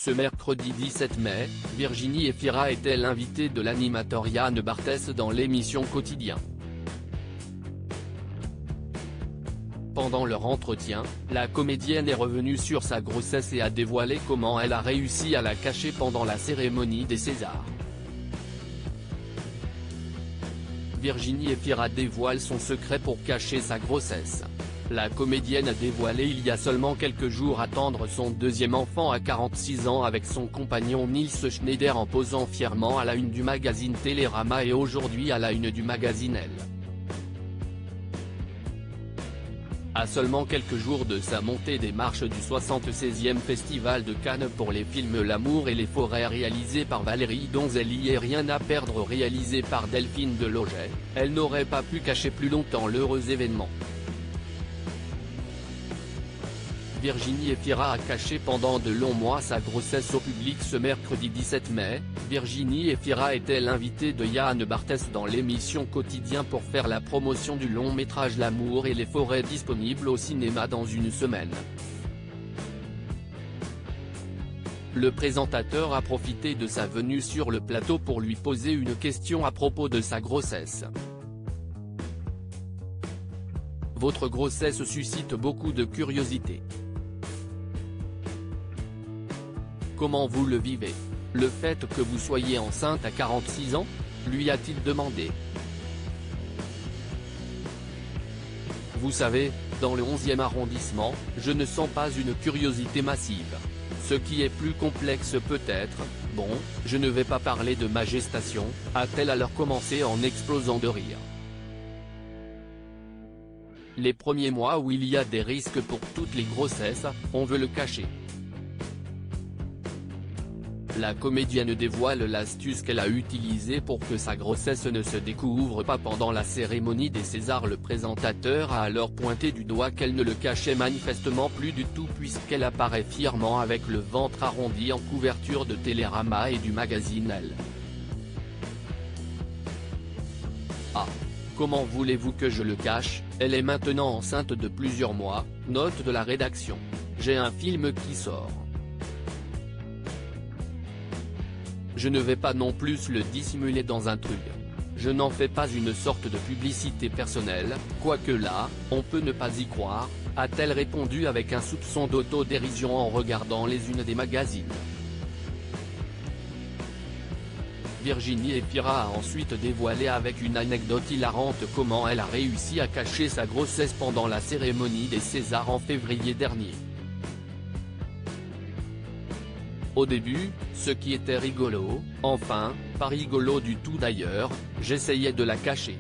Ce mercredi 17 mai, Virginie Efira était l'invitée de l'animateur Yann Barthès dans l'émission Quotidien. Pendant leur entretien, la comédienne est revenue sur sa grossesse et a dévoilé comment elle a réussi à la cacher pendant la cérémonie des Césars. Virginie Efira dévoile son secret pour cacher sa grossesse. La comédienne a dévoilé il y a seulement quelques jours attendre son deuxième enfant à 46 ans avec son compagnon Nils Schneider en posant fièrement à la une du magazine Télérama et aujourd'hui à la une du magazine Elle. À seulement quelques jours de sa montée des marches du 76e Festival de Cannes pour les films L'amour et les forêts réalisé par Valérie Donzelli et Rien à perdre réalisé par Delphine Deloget, elle n'aurait pas pu cacher plus longtemps l'heureux événement. Virginie Efira a caché pendant de longs mois sa grossesse au public ce mercredi 17 mai, Virginie Efira était l'invitée de Yann Barthès dans l'émission Quotidien pour faire la promotion du long métrage L'amour et les forêts disponible au cinéma dans une semaine. Le présentateur a profité de sa venue sur le plateau pour lui poser une question à propos de sa grossesse. Votre grossesse suscite beaucoup de curiosité. Comment vous le vivez? Le fait que vous soyez enceinte à 46 ans, lui a-t-il demandé. Vous savez, dans le 11e arrondissement, je ne sens pas une curiosité massive. Ce qui est plus complexe peut-être, bon, je ne vais pas parler de ma gestation, a-t-elle alors commencé en explosant de rire. Les premiers mois où il y a des risques pour toutes les grossesses, on veut le cacher. La comédienne dévoile l'astuce qu'elle a utilisée pour que sa grossesse ne se découvre pas pendant la cérémonie des Césars. Le présentateur a alors pointé du doigt qu'elle ne le cachait manifestement plus du tout puisqu'elle apparaît fièrement avec le ventre arrondi en couverture de Télérama et du magazine Elle. Ah. Comment voulez-vous que je le cache? Elle est maintenant enceinte de plusieurs mois, note de la rédaction. J'ai un film qui sort. Je ne vais pas non plus le dissimuler dans un truc. Je n'en fais pas une sorte de publicité personnelle, quoique là, on peut ne pas y croire, a-t-elle répondu avec un soupçon d'autodérision en regardant les unes des magazines. Virginie Efira a ensuite dévoilé avec une anecdote hilarante comment elle a réussi à cacher sa grossesse pendant la cérémonie des Césars en février dernier. Au début, ce qui était rigolo, enfin, pas rigolo du tout d'ailleurs, j'essayais de la cacher.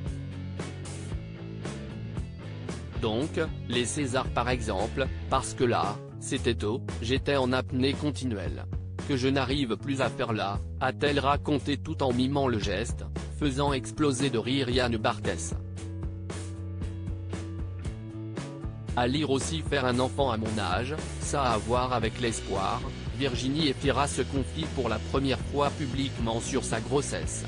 Donc, les Césars par exemple, parce que là, c'était tôt, j'étais en apnée continuelle. Que je n'arrive plus à faire là, a-t-elle raconté tout en mimant le geste, faisant exploser de rire Yann Barthès. À lire aussi faire un enfant à mon âge, ça a à voir avec l'espoir. Virginie Efira se confie pour la première fois publiquement sur sa grossesse.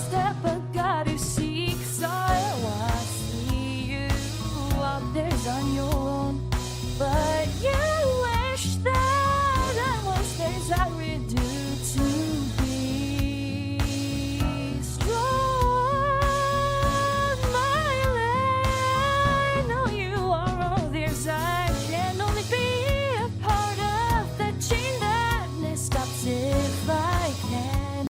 Step